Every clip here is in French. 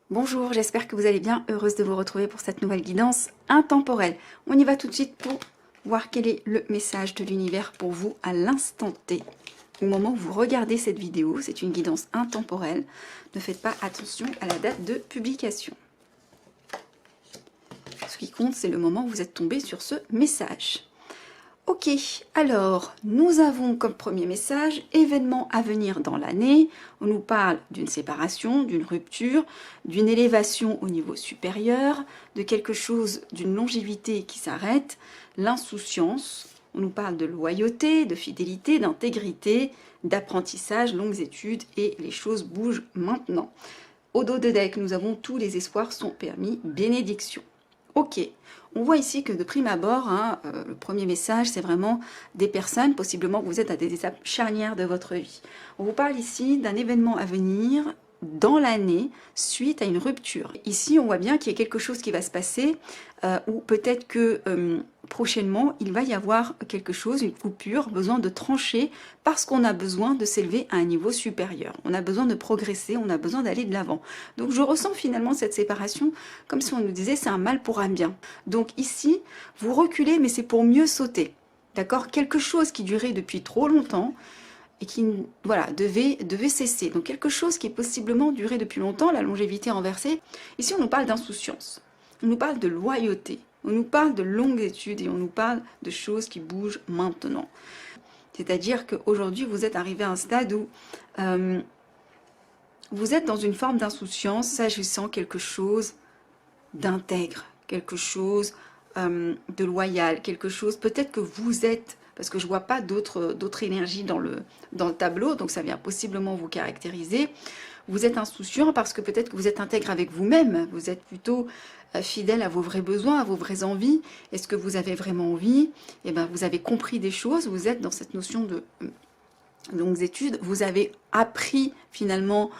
Bonjour, j'espère que vous allez bien, heureuse de vous retrouver pour cette nouvelle guidance intemporelle. On y va tout de suite pour voir quel est le message de l'univers pour vous à l'instant T. Au moment où vous regardez cette vidéo, c'est une guidance intemporelle. Ne faites pas attention à la date de publication. Ce qui compte, c'est le moment où vous êtes tombé sur ce message. Ok, alors nous avons comme premier message événement à venir dans l'année. On nous parle d'une séparation, d'une rupture, d'une élévation au niveau supérieur, de quelque chose, d'une longévité qui s'arrête, l'insouciance. On nous parle de loyauté, de fidélité, d'intégrité, d'apprentissage, longues études et les choses bougent maintenant. Au dos de deck, nous avons tous les espoirs sont permis, bénédiction. Ok, on voit ici que de prime abord, le premier message, c'est vraiment des personnes, possiblement que vous êtes à des étapes charnières de votre vie. On vous parle ici d'un événement à venir dans l'année suite à une rupture. Ici, on voit bien qu'il y a quelque chose qui va se passer, ou peut-être que prochainement, il va y avoir quelque chose, une coupure, besoin de trancher, parce qu'on a besoin de s'élever à un niveau supérieur. On a besoin de progresser, on a besoin d'aller de l'avant. Donc je ressens finalement cette séparation comme si on nous disait c'est un mal pour un bien. Donc ici, vous reculez, mais c'est pour mieux sauter. D'accord? Quelque chose qui durait depuis trop longtemps, et qui voilà, devait cesser. Donc quelque chose qui est possiblement duré depuis longtemps, la longévité renversée. Ici, on nous parle d'insouciance, on nous parle de loyauté, on nous parle de longues études et on nous parle de choses qui bougent maintenant. C'est-à-dire qu'aujourd'hui, vous êtes arrivé à un stade où vous êtes dans une forme d'insouciance, s'agissant quelque chose d'intègre, quelque chose de loyal, quelque chose, peut-être que vous êtes, parce que je ne vois pas d'autres énergies dans le tableau, donc ça vient possiblement vous caractériser. Vous êtes insouciant parce que peut-être que vous êtes intègre avec vous-même, vous êtes plutôt fidèle à vos vrais besoins, à vos vraies envies. Est-ce que vous avez vraiment envie? Eh bien, vous avez compris des choses, vous êtes dans cette notion de longues études, vous avez appris finalement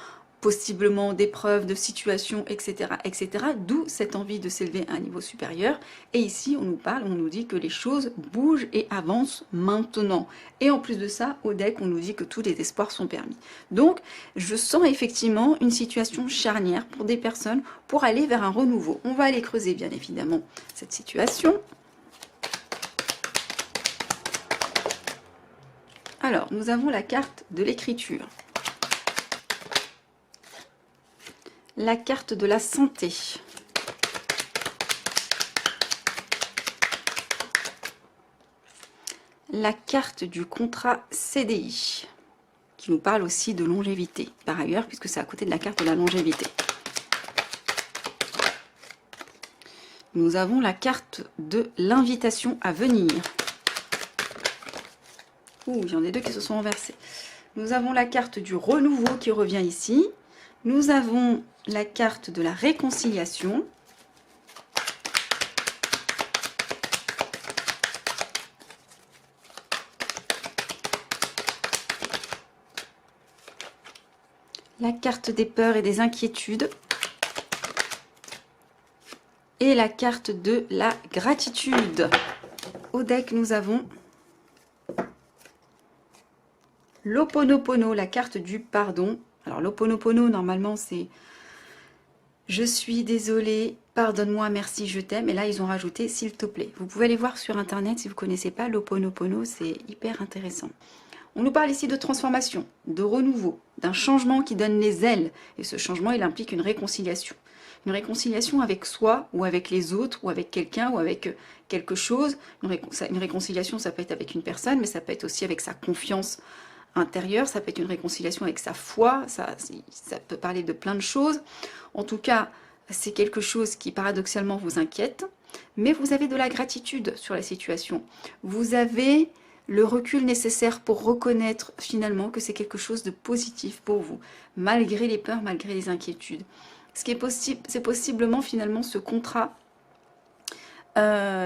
possiblement d'épreuves, de situations, etc., etc., d'où cette envie de s'élever à un niveau supérieur. Et ici, on nous parle, on nous dit que les choses bougent et avancent maintenant. Et en plus de ça, au deck, on nous dit que tous les espoirs sont permis. Donc, je sens effectivement une situation charnière pour des personnes pour aller vers un renouveau. On va aller creuser, bien évidemment, cette situation. Alors, nous avons la carte de l'écriture. La carte de la santé. La carte du contrat CDI, qui nous parle aussi de longévité, par ailleurs, puisque c'est à côté de la carte de la longévité. Nous avons la carte de l'invitation à venir. Ouh, il y en a deux qui se sont renversés. Nous avons la carte du renouveau qui revient ici. Nous avons la carte de la réconciliation. La carte des peurs et des inquiétudes. Et la carte de la gratitude. Au deck, nous avons l'Ho'oponopono, la carte du pardon. Alors l'Ho'oponopono, normalement, c'est « Je suis désolée, pardonne-moi, merci, je t'aime ». Et là, ils ont rajouté « S'il te plaît ». Vous pouvez aller voir sur Internet si vous ne connaissez pas l'Ho'oponopono, c'est hyper intéressant. On nous parle ici de transformation, de renouveau, d'un changement qui donne les ailes. Et ce changement, il implique une réconciliation. Une réconciliation avec soi, ou avec les autres, ou avec quelqu'un, ou avec quelque chose. Une réconciliation, ça peut être avec une personne, mais ça peut être aussi avec sa confiance intérieure, ça peut être une réconciliation avec sa foi, ça peut parler de plein de choses. En tout cas, c'est quelque chose qui paradoxalement vous inquiète, mais vous avez de la gratitude sur la situation. Vous avez le recul nécessaire pour reconnaître finalement que c'est quelque chose de positif pour vous, malgré les peurs, malgré les inquiétudes. Ce qui est possible, c'est possiblement finalement ce contrat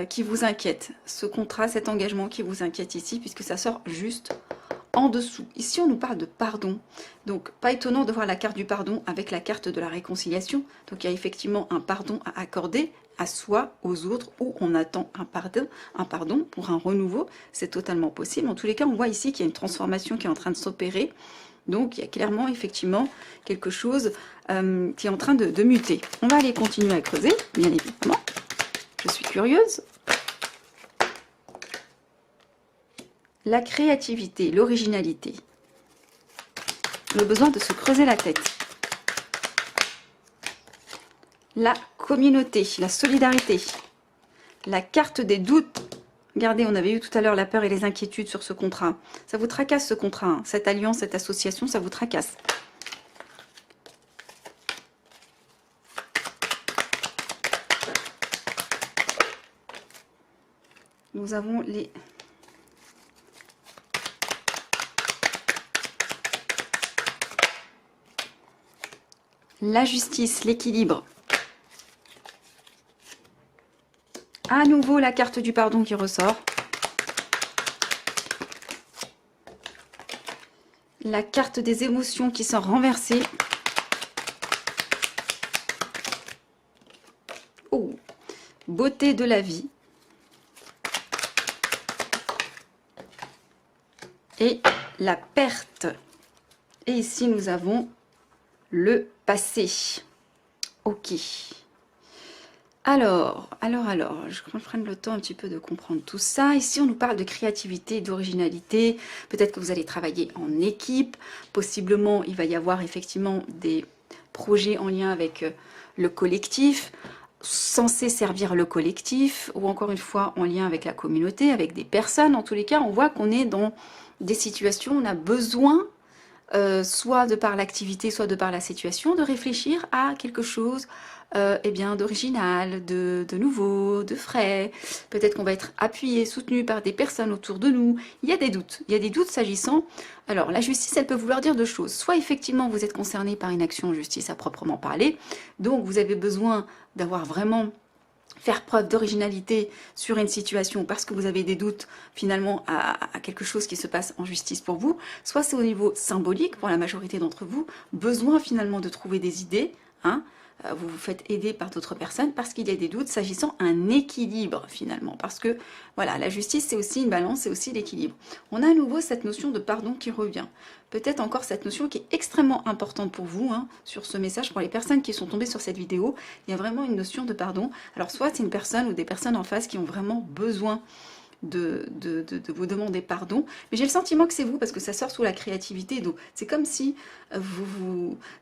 qui vous inquiète, ce contrat, cet engagement qui vous inquiète ici, puisque ça sort juste en dessous. Ici, on nous parle de pardon. Donc, pas étonnant de voir la carte du pardon avec la carte de la réconciliation. Donc, il y a effectivement un pardon à accorder à soi, aux autres, ou on attend un pardon pour un renouveau. C'est totalement possible. En tous les cas, on voit ici qu'il y a une transformation qui est en train de s'opérer. Donc, il y a clairement, effectivement, quelque chose qui est en train de muter. On va aller continuer à creuser, bien évidemment. Je suis curieuse. La créativité, l'originalité. Le besoin de se creuser la tête. La communauté, la solidarité. La carte des doutes. Regardez, on avait eu tout à l'heure la peur et les inquiétudes sur ce contrat. Ça vous tracasse ce contrat, hein. Cette alliance, cette association, ça vous tracasse. Nous avons les... La justice, l'équilibre. À nouveau, la carte du pardon qui ressort. La carte des émotions qui sont renversées. Oh, beauté de la vie. Et la perte. Et ici, nous avons le passé. Ok. Alors, je prenne le temps un petit peu de comprendre tout ça. Ici, on nous parle de créativité, d'originalité. Peut-être que vous allez travailler en équipe. Possiblement, il va y avoir effectivement des projets en lien avec le collectif, censés servir le collectif, ou encore une fois en lien avec la communauté, avec des personnes. En tous les cas, on voit qu'on est dans des situations où on a besoin, soit de par l'activité, soit de par la situation, de réfléchir à quelque chose eh bien d'original, de nouveau, de frais. Peut-être qu'on va être appuyé, soutenu par des personnes autour de nous. Il y a des doutes s'agissant. Alors la justice, elle peut vouloir dire deux choses. Soit effectivement vous êtes concerné par une action en justice à proprement parler, donc vous avez besoin d'avoir vraiment faire preuve d'originalité sur une situation parce que vous avez des doutes finalement à quelque chose qui se passe en justice pour vous, soit c'est au niveau symbolique pour la majorité d'entre vous, besoin finalement de trouver des idées, hein, vous vous faites aider par d'autres personnes parce qu'il y a des doutes s'agissant un équilibre finalement, parce que voilà, la justice c'est aussi une balance, c'est aussi l'équilibre. On a à nouveau cette notion de pardon qui revient, peut-être encore cette notion qui est extrêmement importante pour vous, hein, sur ce message, pour les personnes qui sont tombées sur cette vidéo, il y a vraiment une notion de pardon. Alors soit c'est une personne ou des personnes en face qui ont vraiment besoin de vous demander pardon, mais j'ai le sentiment que c'est vous parce que ça sort sous la créativité, donc c'est comme si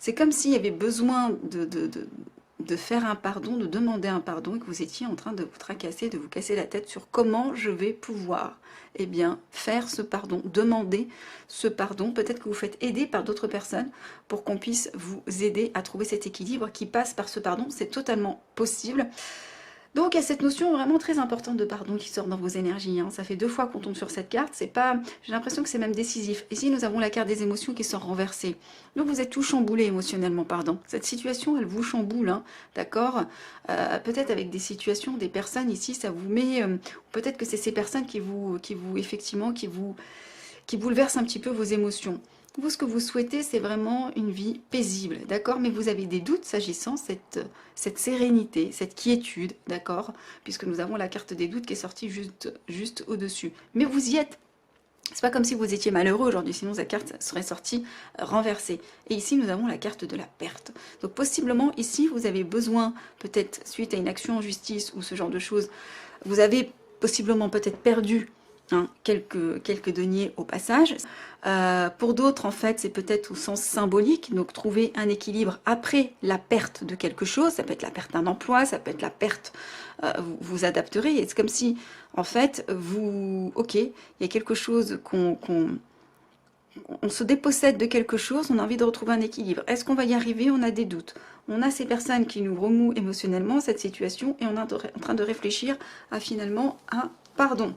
c'est comme s'il y avait besoin de faire un pardon, de demander un pardon et que vous étiez en train de vous tracasser, de vous casser la tête sur comment je vais pouvoir eh bien, faire ce pardon, demander ce pardon. Peut-être que vous faites aider par d'autres personnes pour qu'on puisse vous aider à trouver cet équilibre qui passe par ce pardon, c'est totalement possible. Donc il y a cette notion vraiment très importante de pardon qui sort dans vos énergies, hein. Ça fait 2 fois qu'on tombe sur cette carte, c'est pas, j'ai l'impression que c'est même décisif. Ici nous avons la carte des émotions qui sort renversée. Donc vous êtes tout chamboulé émotionnellement, pardon. Cette situation elle vous chamboule, hein, d'accord, peut-être avec des situations, des personnes ici, ça vous met, peut-être que c'est ces personnes qui vous effectivement, qui bouleversent un petit peu vos émotions. Vous, ce que vous souhaitez, c'est vraiment une vie paisible, d'accord? Mais vous avez des doutes s'agissant cette sérénité, cette quiétude, d'accord? Puisque nous avons la carte des doutes qui est sortie juste au-dessus. Mais vous y êtes. C'est pas comme si vous étiez malheureux aujourd'hui, sinon cette carte serait sortie renversée. Et ici, nous avons la carte de la perte. Donc possiblement, ici, vous avez besoin, peut-être suite à une action en justice ou ce genre de choses, vous avez possiblement peut-être perdu, hein, quelques deniers au passage. Pour d'autres, en fait, c'est peut-être au sens symbolique, donc trouver un équilibre après la perte de quelque chose, ça peut être la perte d'un emploi, ça peut être la perte, vous adapterez, et c'est comme si, en fait, ok, il y a quelque chose on se dépossède de quelque chose, on a envie de retrouver un équilibre. Est-ce qu'on va y arriver? On a des doutes. On a ces personnes qui nous remouent émotionnellement cette situation, et on est en train de réfléchir à finalement un pardon.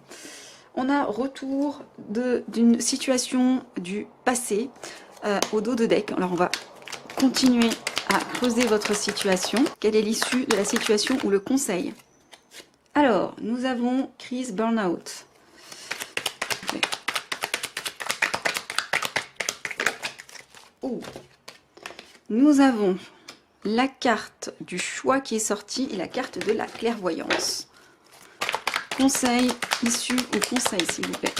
On a retour d'une situation du passé au dos de deck. Alors on va continuer à creuser votre situation. Quelle est l'issue de la situation ou le conseil? Alors, nous avons crise burn-out. Oh. Nous avons la carte du choix qui est sortie et la carte de la clairvoyance. Conseil, issue ou conseil, s'il vous plaît.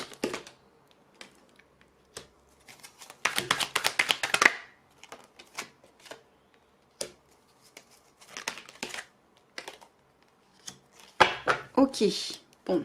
Ok, bon.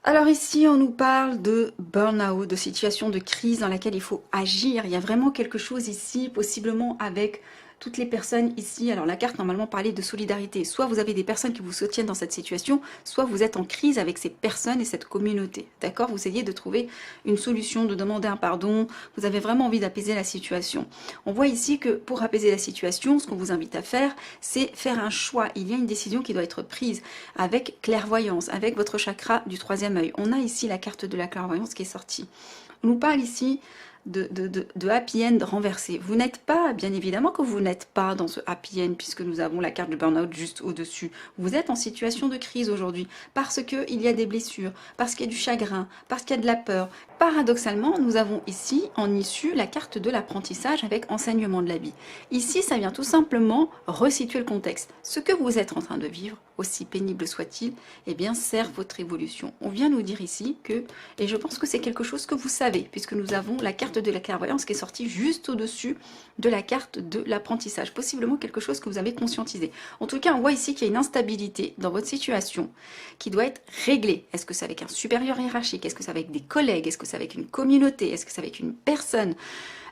Alors ici, on nous parle de burn-out, de situation de crise dans laquelle il faut agir. Il y a vraiment quelque chose ici, possiblement avec toutes les personnes ici. Alors la carte normalement parlait de solidarité. Soit vous avez des personnes qui vous soutiennent dans cette situation, soit vous êtes en crise avec ces personnes et cette communauté. D'accord? Vous essayez de trouver une solution, de demander un pardon. Vous avez vraiment envie d'apaiser la situation. On voit ici que pour apaiser la situation, ce qu'on vous invite à faire, c'est faire un choix. Il y a une décision qui doit être prise avec clairvoyance, avec votre chakra du troisième œil. On a ici la carte de la clairvoyance qui est sortie. On nous parle ici de happy end renversé. Vous n'êtes pas, bien évidemment que vous n'êtes pas dans ce happy end puisque nous avons la carte du burn-out juste au-dessus. Vous êtes en situation de crise aujourd'hui parce qu'il y a des blessures, parce qu'il y a du chagrin, parce qu'il y a de la peur. Paradoxalement, nous avons ici en issue la carte de l'apprentissage avec enseignement de la vie. Ici, ça vient tout simplement resituer le contexte. Ce que vous êtes en train de vivre, aussi pénible soit-il, eh bien, sert votre évolution. On vient nous dire ici que, et je pense que c'est quelque chose que vous savez, puisque nous avons la carte de la clairvoyance qui est sortie juste au-dessus de la carte de l'apprentissage. Possiblement quelque chose que vous avez conscientisé. En tout cas, on voit ici qu'il y a une instabilité dans votre situation qui doit être réglée. Est-ce que c'est avec un supérieur hiérarchique? Est-ce que c'est avec des collègues? Est-ce que c'est avec une communauté? Est-ce que c'est avec une personne?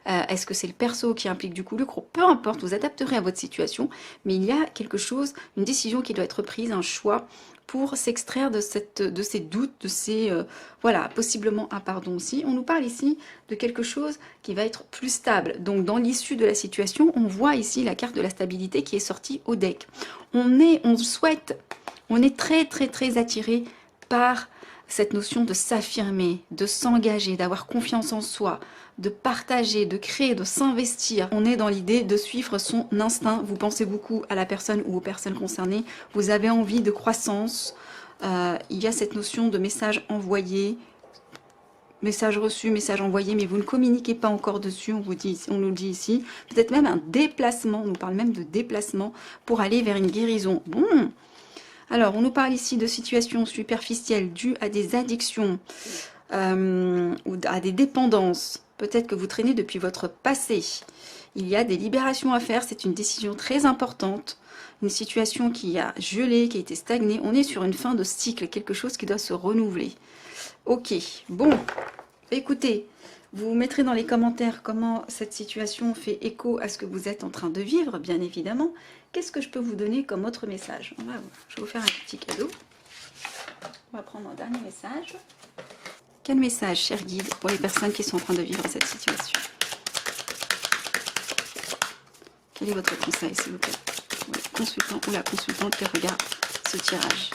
Est-ce que c'est le perso qui implique du coup le groupe? Peu importe, vous adapterez à votre situation, mais il y a quelque chose, une décision qui doit être prise, un choix pour s'extraire de ces doutes, de ces... voilà, possiblement un pardon aussi. On nous parle ici de quelque chose qui va être plus stable. Donc dans l'issue de la situation, on voit ici la carte de la stabilité qui est sortie au deck. On est très attiré par cette notion de s'affirmer, de s'engager, d'avoir confiance en soi, de partager, de créer, de s'investir. On est dans l'idée de suivre son instinct. Vous pensez beaucoup à la personne ou aux personnes concernées. Vous avez envie de croissance. Il y a cette notion de message envoyé, message reçu, message envoyé, mais vous ne communiquez pas encore dessus, on nous le dit ici. Peut-être même un déplacement, on nous parle même de déplacement pour aller vers une guérison. Bon. Alors, on nous parle ici de situations superficielles dues à des addictions ou à des dépendances. Peut-être que vous traînez depuis votre passé. Il y a des libérations à faire, c'est une décision très importante. Une situation qui a gelé, qui a été stagnée. On est sur une fin de cycle, quelque chose qui doit se renouveler. Ok, bon, écoutez, vous mettrez dans les commentaires comment cette situation fait écho à ce que vous êtes en train de vivre, bien évidemment. Qu'est-ce que je peux vous donner comme autre message? Je vais vous faire un petit cadeau. On va prendre un dernier message. Quel message, cher guide, pour les personnes qui sont en train de vivre cette situation? Quel est votre conseil, s'il vous plaît? Le consultant ou la consultante qui regarde ce tirage.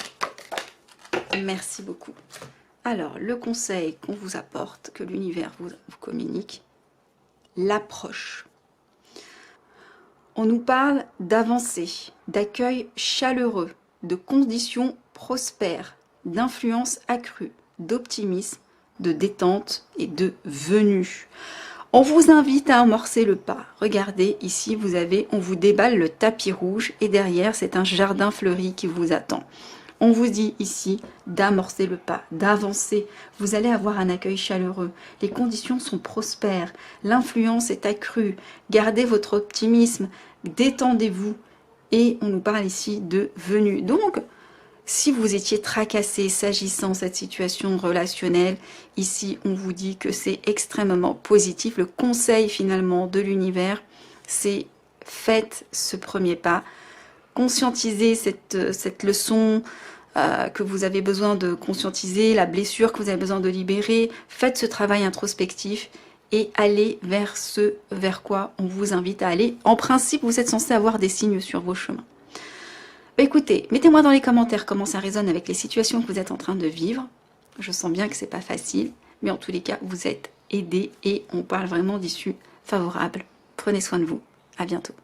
Merci beaucoup. Alors, le conseil qu'on vous apporte, que l'univers vous communique, l'approche. On nous parle d'avancée, d'accueil chaleureux, de conditions prospères, d'influence accrue, d'optimisme, de détente et de venue. On vous invite à amorcer le pas. Regardez, ici, on vous déballe le tapis rouge et derrière, c'est un jardin fleuri qui vous attend. On vous dit ici d'amorcer le pas, d'avancer. Vous allez avoir un accueil chaleureux. Les conditions sont prospères. L'influence est accrue. Gardez votre optimisme. Détendez-vous. Et on nous parle ici de venue. Donc, si vous étiez tracassé s'agissant de cette situation relationnelle, ici, on vous dit que c'est extrêmement positif. Le conseil, finalement, de l'univers, c'est faites ce premier pas. Conscientisez cette leçon que vous avez besoin de conscientiser, la blessure que vous avez besoin de libérer. Faites ce travail introspectif et allez vers ce vers quoi on vous invite à aller. En principe, vous êtes censé avoir des signes sur vos chemins. Écoutez, mettez-moi dans les commentaires comment ça résonne avec les situations que vous êtes en train de vivre. Je sens bien que c'est pas facile, mais en tous les cas, vous êtes aidés et on parle vraiment d'issues favorables. Prenez soin de vous. À bientôt.